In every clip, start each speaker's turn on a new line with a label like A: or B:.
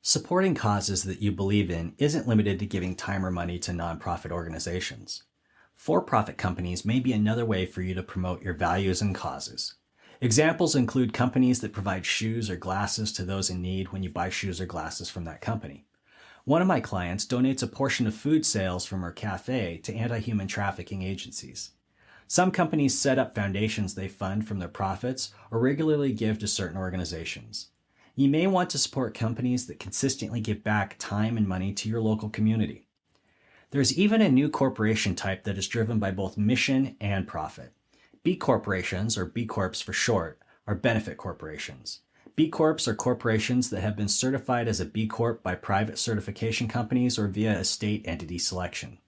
A: Supporting causes that you believe in isn't limited to giving time or money to nonprofit organizations. For-profit companies may be another way for you to promote your values and causes. Examples include companies that provide shoes or glasses to those in need when you buy shoes or glasses from that company. One of my clients donates a portion of food sales from her cafe to anti-human trafficking agencies. Some companies set up foundations they fund from their profits or regularly give to certain organizations. You may want to support companies that consistently give back time and money to your local community. There's even a new corporation type that is driven by both mission and profit. B corporations, or B Corps for short, are benefit corporations. B Corps are corporations that have been certified as a B Corp by private certification companies or via a state entity selection.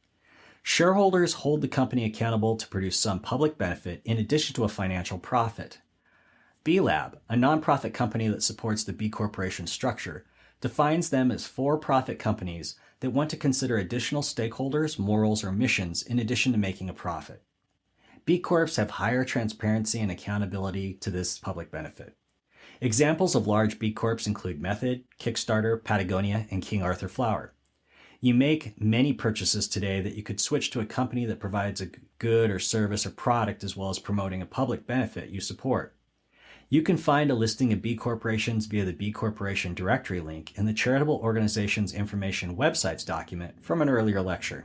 A: Shareholders hold the company accountable to produce some public benefit in addition to a financial profit. B Lab, a nonprofit company that supports the B Corporation structure, defines them as for-profit companies that want to consider additional stakeholders, morals, or missions in addition to making a profit. B Corps have higher transparency and accountability to this public benefit. Examples of large B Corps include Method, Kickstarter, Patagonia, and King Arthur Flour. You make many purchases today that you could switch to a company that provides a good or service or product as well as promoting a public benefit you support. You can find a listing of B corporations via the B Corporation directory link in the Charitable Organizations Information Websites document from an earlier lecture.